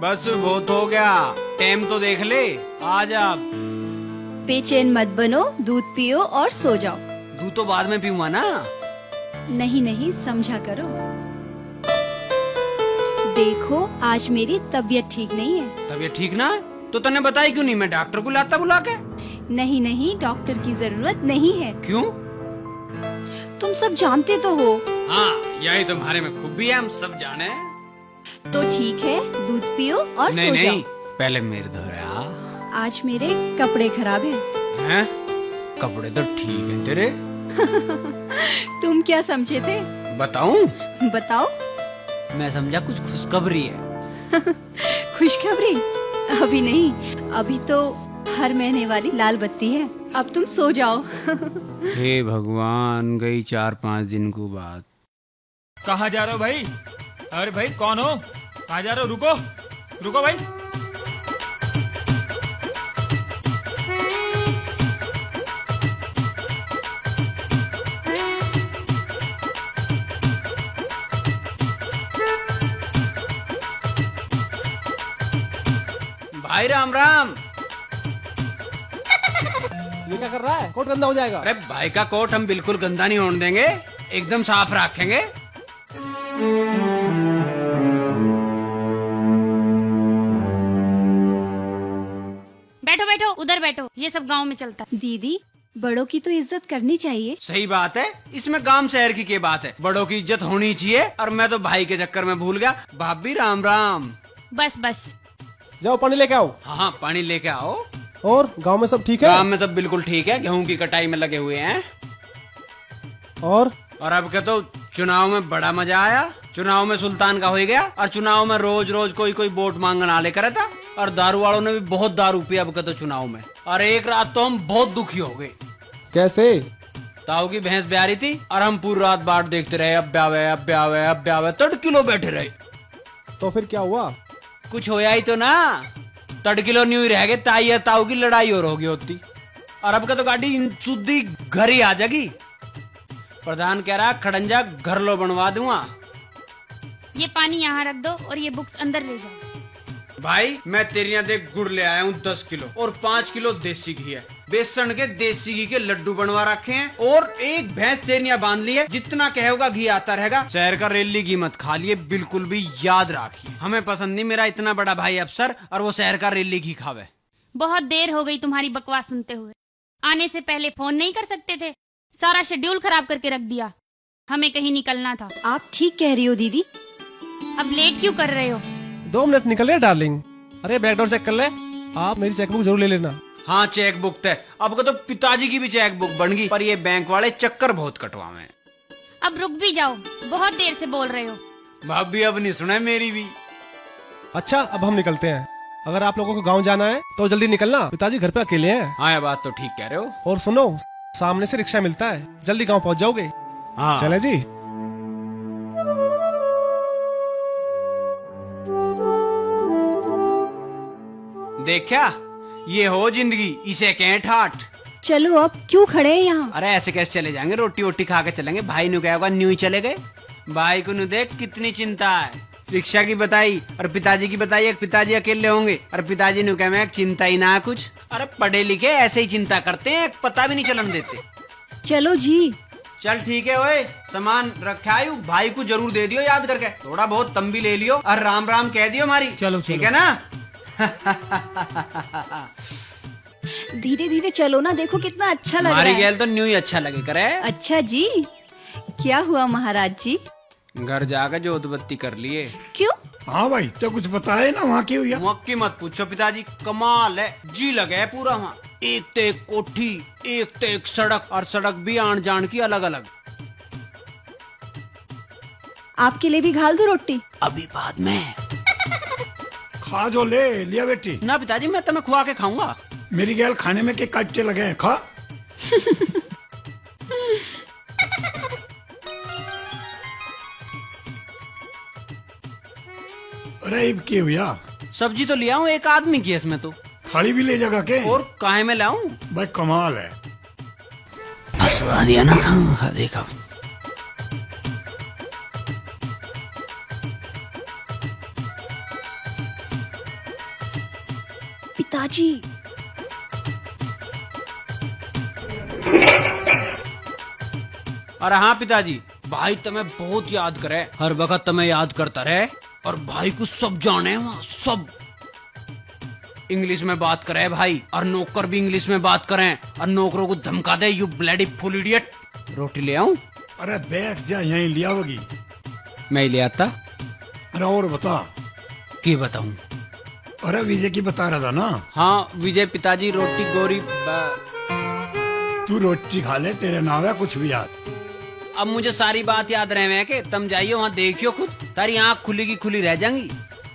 बस बहुत हो गया, टाइम तो देख ले। आज आप बेचैन मत बनो, दूध पियो और सो जाओ। दूध तो बाद में पीऊंगा ना। नहीं नहीं, समझा करो। देखो आज मेरी तबीयत ठीक नहीं है। तबीयत ठीक ना है तो तने बताई क्यों नहीं? मैं डॉक्टर को लाता बुला के। नहीं नहीं, डॉक्टर की जरूरत नहीं है। क्यों? तुम सब जानते तो हो। हाँ, यही तुम्हारे में खूबी है, हम सब जाने। तो ठीक है, दूध पियो और नहीं सो नहीं, जाओ। पहले मेरे धोया। आज मेरे कपड़े खराब हैं? कपड़े तो ठीक है तेरे। तुम क्या समझे थे? बताऊं? बताओ। मैं समझा कुछ खुशखबरी है। खुशखबरी? अभी नहीं, अभी तो हर महीने वाली लाल बत्ती है। अब तुम सो जाओ। हे भगवान, गई 4-5 दिन को बात। कहाँ जा रहे हो भाई? अरे भाई कौन हो? कहाँ जा रहे हो? रुको रुको भाई। भाई राम राम। ये क्या कर रहा है? कोट गंदा हो जाएगा। अरे भाई का कोट हम बिल्कुल गंदा नहीं होने देंगे, एकदम साफ रखेंगे। बैठो बैठो, उधर बैठो, ये सब गांव में चलता है। दीदी, बड़ों की तो इज्जत करनी चाहिए। सही बात है, इसमें गांव शहर की क्या बात है? बड़ों की इज्जत होनी चाहिए। और मैं तो भाई के चक्कर में भूल गया। भाभी राम राम। बस बस। जाओ पानी लेके आओ। हाँ, पानी लेके आओ। और गांव में सब ठीक है? गांव में सब बिल्कुल ठीक है, गेहूं की कटाई में लगे हुए हैं। और अब क्या, तो चुनाव में बड़ा मजा आया। चुनाव में सुल्तान का हो गया, और चुनाव में रोज रोज कोई कोई वोट मांगने आले करे था। और दारू वालों ने भी बहुत दारू पिया अब तो चुनाव में। और एक रात तो हम बहुत दुखी हो गए। कैसे? ताऊ की भैंस ब्याह रही थी और हम पूरी रात बाट देखते रहे, अब ब्यावे अब ब्यावे अब ब्यावे, 3 किलो बैठे रहे। तो फिर क्या हुआ? कुछ होया ही तो ना, 3 किलो न्यू ही रह गए। ताई और ताऊ की लड़ाई और होगी होती। और अब का तो गाड़ी शुद्धि घर ही आ जाएगी। प्रधान कह रहा खड़ंजा घर लो बनवा दूंगा। ये पानी यहाँ रख दो और ये बुक्स अंदर ले जाओ। भाई मैं तेरे यहाँ देख गुड़ ले आया हूँ 10 किलो, और 5 किलो देसी घी है। बेसन के देसी घी के लड्डू बनवा रखे हैं, और एक भैंस तेरे यहाँ बांध ली है। जितना कहोगा घी आता रहेगा। शहर का रेली घी मत खा लिए, बिल्कुल भी याद रखिए। हमें पसंद नहीं मेरा इतना बड़ा भाई अफसर, और वो शहर का रेली घी खावे। बहुत देर हो गई तुम्हारी बकवास सुनते हुए। आने से पहले फोन नहीं कर सकते थे? सारा शेड्यूल खराब करके रख दिया। हमें कहीं निकलना था। आप ठीक कह रही हो दीदी। अब लेट क्यों कर रहे हो? 2 मिनट निकल रहे डार्लिंग। अरे बैकडोर चेक कर ले। आप मेरी चेकबुक जरूर ले लेना। हाँ, चेक बुक है। अब का तो पिताजी की भी चेक बुक बन गई, पर ये बैंक वाले चक्कर बहुत कटवावे। अब रुक भी जाओ, बहुत देर से बोल रहे हो। भाभी अब नहीं सुना मेरी भी। अच्छा, अब हम निकलते हैं। अगर आप लोगों को गांव जाना है तो जल्दी निकलना, पिताजी घर पे अकेले हैं। हाँ, ये बात तो ठीक कह रहे हो। और सुनो, सामने से रिक्शा मिलता है, जल्दी गांव पहुंच जाओगे। हाँ चले जी। देखा, ये हो जिंदगी, इसे कहें ठाठ। चलो अब क्यों खड़े हैं यहाँ? अरे ऐसे कैसे चले जाएंगे? रोटी वोटी खा के चलेंगे। भाई ने क्या होगा, न्यू ही चले गए। भाई को नु देख कितनी चिंता है। रिक्शा की बताई और पिताजी की बताई। एक पिताजी अकेले होंगे और पिताजी ने कहा चिंता ही ना कुछ। अरे पढ़े लिखे ऐसे ही चिंता करते हैं, पता भी नहीं चलन देते। चलो जी। चल ठीक है, ओए सामान रखा है, भाई को जरूर दे दियो याद करके। थोड़ा बहुत तम भी ले लियो और राम राम कह दियो हमारी। चलो ठीक है ना? धीरे धीरे चलो ना, देखो कितना अच्छा लग रहा हमारी है। गैल तो न्यू ही अच्छा लगे करे। अच्छा जी, क्या हुआ महाराज जी? घर जाकर जोत बत्ती कर लिए। क्यों? हाँ भाई, तो कुछ बताए ना वहाँ की हुई है? मक्की मत पूछो पिताजी, कमाल है। जी लगे है पूरा वहाँ। एक तो एक कोठी, एक तो एक सड़क, और सड़क भी आन जान की अलग अलग। आपके लिए भी घाल दो रोटी? अभी बाद में। खा जो ले लिया बेटी। ना पिताजी, मैं तुम्हें खुआ के खाऊंगा। मेरी गैल खाने में के काटे लगे हैं, खा। अरे इब क्या हुआ? सब्जी तो लिया हूँ, एक आदमी की है इसमें तो। थाली भी ले जाएगा के? और काहे में लाऊं? भाई कमाल है। हंसवा दिया ना, खाऊंगा देखा। पिताजी। अरे हाँ पिताजी, भाई तुम्हें बहुत याद करे, हर वक्त तुम्हें याद करता रहे, और भाई को सब जाने वहाँ सब इंग्लिश में बात करे भाई, और नौकर भी इंग्लिश में बात करें, और नौकरों को धमका दे, यू ब्लडी फुल इडियट। रोटी ले आऊं? अरे बैठ जा, यहीं लिया होगी। मैं ही ले आता। अरे और बता। क्या बताऊं? अरे विजय की बता रहा था ना। हाँ विजय पिताजी, रोटी गोरी तू रोटी खा ले, तेरे नाम है कुछ भी याद। अब मुझे सारी बात याद रहे हैं कि तुम जाइयो वहाँ देखियो खुद, तारी आँख खुली की खुली रह जाएंगी।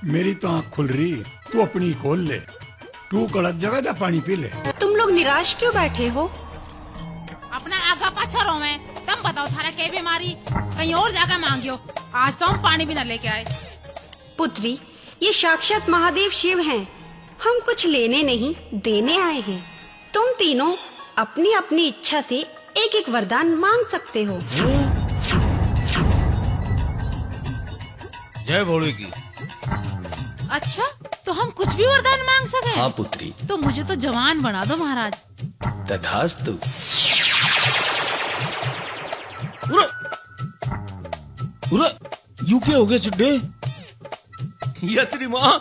मेरी तो आँख खुल रही, तू अपनी खोल ले। तू कड़क जगह जा, पानी पी ले। तुम लोग निराश क्यों बैठे हो? अपना आगा पाछा रो में तुम बताओ, थारा क्या बीमारी, कहीं और जाकर मांगियो। आज तो हम पानी भी न लेके आए। पुत्री, ये साक्षात महादेव शिव हैं। हम कुछ लेने नहीं देने आए हैं। तुम तीनों अपनी अपनी इच्छा से एक एक वरदान मांग सकते हो। जय भोले की। अच्छा, तो हम कुछ भी वरदान मांग सके? हाँ पुत्री। तो मुझे तो जवान बना दो महाराज। तथास्तु। यू क्या हो गया चुड्डे? ये तेरी माँ।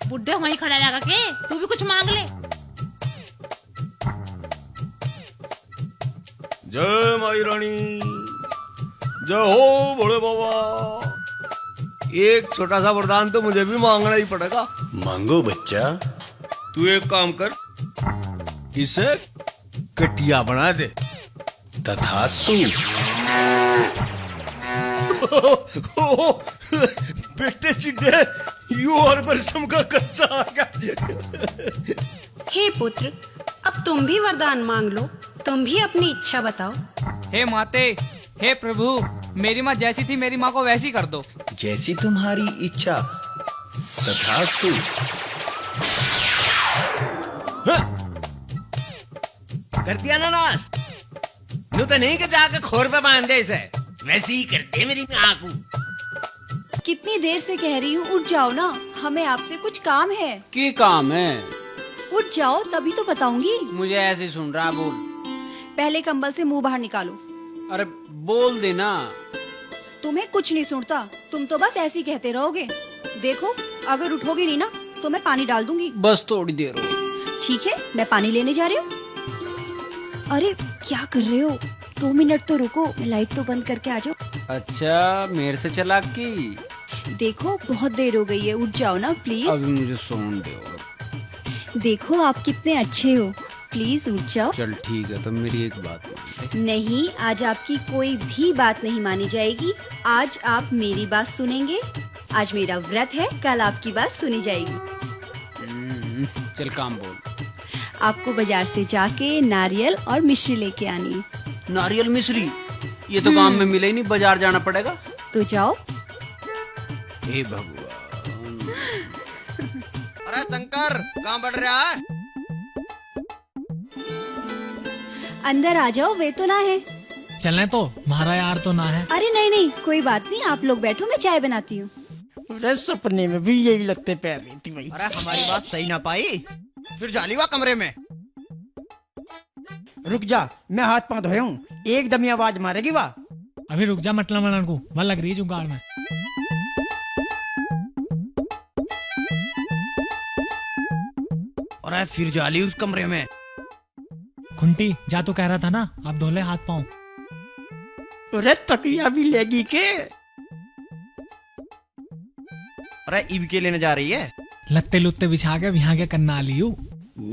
बुड्ढे वहीं खड़ा लगा के तू भी कुछ मांग ले। जय माई रानी, जय हो भोले बाबा। एक छोटा सा वरदान तो मुझे भी मांगना ही पड़ेगा। मांगो बच्चा। तू एक काम कर, इसे कटिया बना दे। तथास्तु। बेटे चिड्डे, यू और बरसम का कच्चा आ गया। हे पुत्र, अब तुम भी वरदान मांग लो। तुम भी अपनी इच्छा बताओ। हे माते, हे प्रभु, मेरी माँ जैसी थी मेरी माँ को वैसी कर दो। जैसी तुम्हारी इच्छा। तथास्तु। कर दिया ना नाश? नू तो नहीं कि जाके खोर पे बांध दे इसे, वैसे ही करते मेरी माँ को। कितनी देर से कह रही हूँ, उठ जाओ ना, हमें आपसे कुछ काम है। क्या काम है? उठ जाओ तभी तो बताऊंगी। मुझे ऐसे सुन रहा, बोल। पहले कंबल से मुंह बाहर निकालो। अरे बोल देना। तुम्हें कुछ नहीं सुनता, तुम तो बस ऐसे ही कहते रहोगे। देखो, अगर उठोगे नहीं ना तो मैं पानी डाल दूंगी। बस थोड़ी देर हो। ठीक है, मैं पानी लेने जा रही हूँ। अरे क्या कर रहे हो? 2 मिनट तो रुको, लाइट तो बंद करके आ जाओ। अच्छा, मेरे से चालाकी। देखो बहुत देर हो गई है, उठ जाओ ना प्लीज। अभी मुझे सोने दो। देखो आप कितने अच्छे हो, प्लीज उठ जाओ। चल ठीक है, तो मेरी एक बात मान ले। नहीं, आज आपकी कोई भी बात नहीं मानी जाएगी। आज आप मेरी बात सुनेंगे। आज मेरा व्रत है, कल आपकी बात सुनी जाएगी। चल काम बोल। आपको बाजार से जाके नारियल और मिश्री लेके आनी है। नारियल मिश्री? ये तो गांव में मिले ही नहीं, बाजार जाना पड़ेगा। तो जाओ। हे भगवान। अरे शंकर, कहाँ बढ़ रहा है? अंदर आ जाओ, वे तो ना है। चलने तो, हमारा यार तो ना है। अरे नहीं नहीं, कोई बात नहीं, आप लोग बैठो, मैं चाय बनाती हूँ। अरे सपने में भी यही लगते पैर रही थी भाई। अरे हमारी बात सही ना पाई, फिर जाली हुआ कमरे में। रुक जा, मैं हाथ पांव धोया हूँ, एकदम ही आवाज मारेगी वाह। अभी रुक जा मतला मलन को, वह लग रही है जुगाड़ में। अरे फिर जाली उस कमरे में। खुंटी जा, तो कह रहा था ना, आप धो ले हाथ पाँव। अरे तकिया भी लेगी के? अरे ईब के लेने जा रही है? लत्ते लुत्ते बिछा के यहाँ के करना लियो।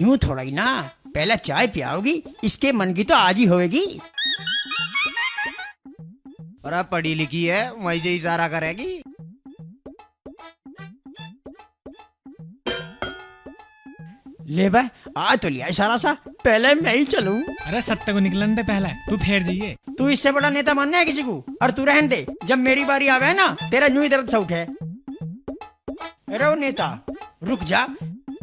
यूं थोड़ा ही ना, पहले चाय पियाओगी, इसके मन की तो आज ही होएगी। अरे पढ़ी लिखी है, वहीं से इशारा करेगी। ले बे, आ तो लिया इशारा सा, पहले मैं ही चलूं। अरे सत्ते को निकलन दे पहले, तू फेर जाइए। तू इससे बड़ा नेता मानना है किसी को? और तू रहन दे, जब मेरी बारी आवे ना, तेरा यूं ही दर्द से उठे। अरे ओ नेता, रुक जा,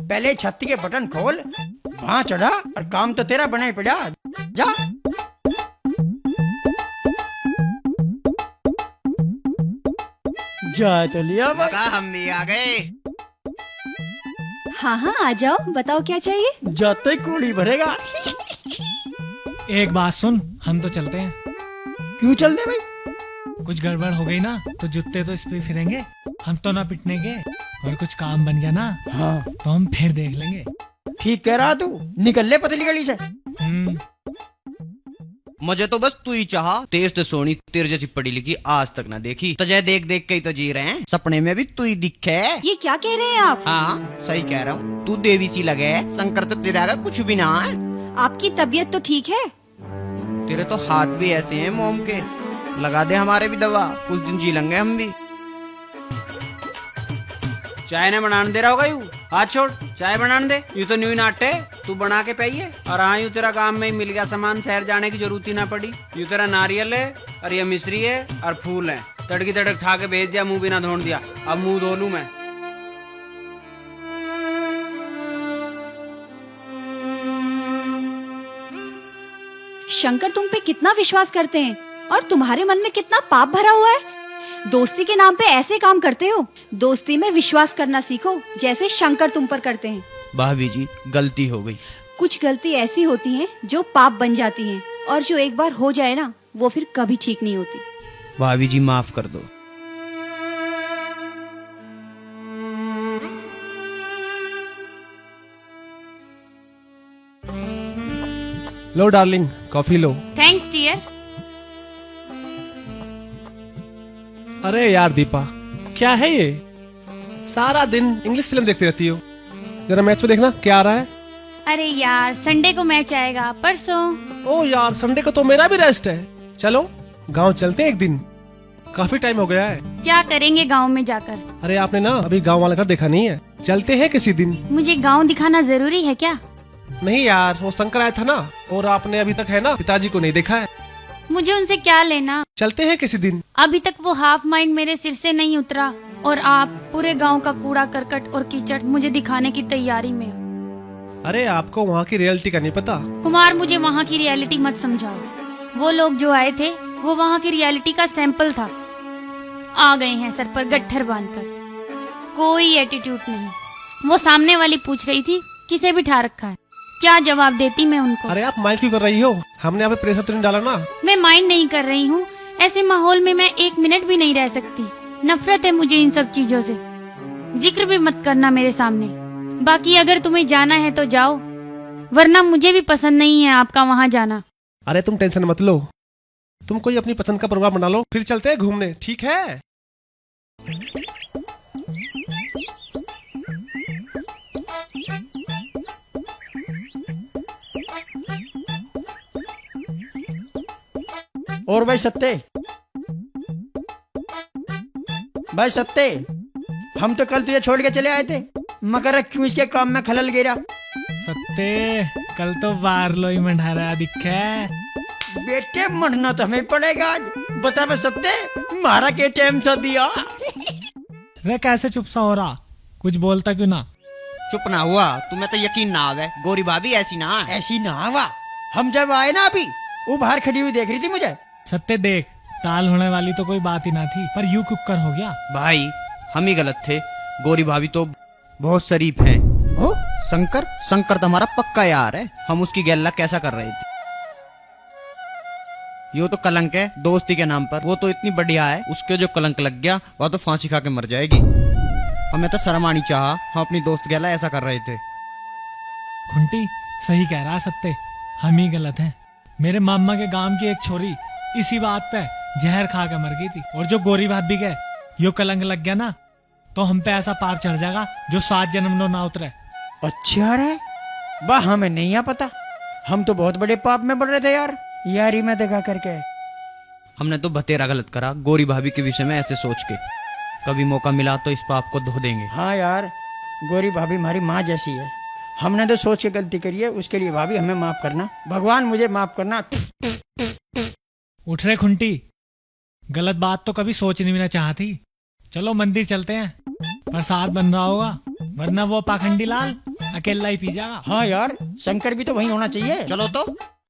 पहले छत्ती के बटन खोल, वहां चढ़ा, और काम तो तेरा बना ही पड़ा। जा। जा तो लिया लगा हम भी आ गए। हाँ हाँ आ जाओ, बताओ क्या चाहिए। जाते कूड़ी भरेगा। एक बात सुन, हम तो चलते हैं। क्यों चलते भाई? कुछ गड़बड़ हो गई ना तो जूते तो इस पे फिरेंगे, हम तो ना पिटने के। और कुछ काम बन गया ना हाँ तो हम फिर देख लेंगे। ठीक कह रहा तू, निकल ले पतली गली से। मुझे तो बस तू ही चाहा। तेज तो सोनी तेरे जैसी पढ़ी लिखी आज तक ना देखी। तुझे देख देख के ही तो जी रहे हैं, सपने में भी तू ही दिखे। ये क्या कह रहे हैं आप? हाँ सही कह रहा हूँ, तू देवी सी लगे। शंकर तो तेरा आगे कुछ भी ना है। आपकी तबीयत तो ठीक है? तेरे तो हाथ भी ऐसे हैं मोम के। लगा दे हमारे भी दवा, कुछ दिन जी लेंगे हम भी। चाय ने बनाने दे रहा होगा यू। हाथ छोड़, चाय बनाने दे। यू तो न्यू नाटे तू बना के पाइए। और हाँ यू तेरा काम में ही मिल गया सामान, शहर जाने की जरूरत ही ना पड़ी। यू तेरा नारियल है और ये मिश्री है और फूल है। तड़की तड़क ठा के भेज दिया, मुंह भी ना धोने दिया। अब मुंह धो लूं मैं। शंकर तुम पे कितना विश्वास करते हैं और तुम्हारे मन में कितना पाप भरा हुआ है। दोस्ती के नाम पे ऐसे काम करते हो। दोस्ती में विश्वास करना सीखो, जैसे शंकर तुम पर करते हैं। भाभी जी गलती हो गई। कुछ गलती ऐसी होती हैं जो पाप बन जाती हैं, और जो एक बार हो जाए ना वो फिर कभी ठीक नहीं होती। भाभी जी माफ कर दो। लो डार्लिंग, कॉफी लो। Thanks dear. अरे यार दीपा, क्या है ये? सारा दिन इंग्लिश फिल्म देखती रहती हो। जरा मैच में देखना क्या आ रहा है। अरे यार संडे को मैच आएगा परसों। ओ यार, संडे को तो मेरा भी रेस्ट है। चलो गांव चलते हैं एक दिन, काफी टाइम हो गया है। क्या करेंगे गांव में जाकर? अरे आपने ना अभी गांव वाला घर देखा नहीं है, चलते हैं किसी दिन। मुझे गांव दिखाना जरूरी है क्या? नहीं यार, वो शंकर आया था ना, और आपने अभी तक है ना पिताजी को नहीं देखा है। मुझे उनसे क्या लेना? चलते हैं किसी दिन। अभी तक वो हाफ माइंड मेरे सिर से नहीं उतरा, और आप पूरे गांव का कूड़ा करकट और कीचड़ मुझे दिखाने की तैयारी में। अरे आपको वहाँ की रियलिटी का नहीं पता। कुमार मुझे वहाँ की रियलिटी मत समझाओ। वो लोग जो आए थे वो वहाँ की रियलिटी का सैंपल था। आ गए हैं सर पर गट्ठर बांधकर, कोई एटीट्यूड नहीं। वो सामने वाली पूछ रही थी किसे बिठा रखा है, क्या जवाब देती मैं उनको? अरे आप माइंड क्यों कर रही हो? हमने यहाँ पे प्रेशर तो नहीं डाला ना। मैं माइंड नहीं कर रही हूँ, ऐसे माहौल में मैं एक मिनट भी नहीं रह सकती। नफरत है मुझे इन सब चीजों से। जिक्र भी मत करना मेरे सामने। बाकी अगर तुम्हें जाना है तो जाओ, वरना मुझे भी पसंद नहीं है आपका वहाँ जाना। अरे तुम टेंशन मत लो, तुम कोई अपनी पसंद का प्रोग्राम बना लो, फिर चलते हैं घूमने, ठीक है? और भाई सत्ते, भाई सत्ते, हम तो कल तुझे छोड़ के चले आए थे, मगर क्यों इसके काम में खलल गिरा? सत्ते, कल तो बारलो ही मंढारा दिखे। बेटे मरना तो हमें पड़ेगा आज। बता मैं सत्ते, मारा के टाइम सा दिया। रे कैसे चुप सा हो रहा, कुछ बोलता क्यों ना? चुप ना हुआ, तुम्हें तो यकीन ना आवे, गोरी भाभी ऐसी ना। ऐसी ना हुआ, हम जब आए ना अभी वो बाहर खड़ी हुई देख रही थी मुझे। सत्ते देख, टाल होने वाली तो कोई बात ही ना थी, पर यू कुकर हो गया। भाई हम ही गलत थे, गोरी भाभी तो बहुत शरीफ हैं। हो शंकर तो हमारा पक्का यार है, हम उसकी गैला कैसा कर रहे थे। यो तो कलंक है दोस्ती के नाम पर, वो तो इतनी बढ़िया है, उसके जो कलंक लग गया वह तो फांसी खा के मर जाएगी। हमें तो शर्म आनी चाहा, हम अपनी दोस्त गैला ऐसा कर रहे थे। खुंटी सही कह रहा सत्ते, हम ही गलत हैं। मेरे मामा के गांव की एक छोरी इसी बात पे जहर खा के मर गई थी, और जो गोरी भाभी के यो कलंक लग गया ना तो हम पे ऐसा पाप चढ़ जाएगा जो 7 जन्म ना उतरे। अच्छा रे, वाह हमें नहीं आ पता, हम तो बहुत बड़े पाप में पड़ रहे थे यार, यारी में देखा करके। हमने तो बतेरा गलत करा गोरी भाभी के विषय में ऐसे सोच के। कभी मौका मिला तो इस पाप को धो देंगे। हाँ यार, गोरी भाभी हमारी माँ जैसी है, हमने तो सोच के गलती करी है, उसके लिए भाभी हमें माफ करना, भगवान मुझे माफ करना। उठ रे खुंटी, गलत बात तो कभी सोचनी भी ना चाहती। चलो मंदिर चलते हैं, प्रसाद बन रहा होगा, वरना वो पाखंडी लाल अकेला ही पी जाएगा। हाँ यार, शंकर भी तो वहीं होना चाहिए। चलो तो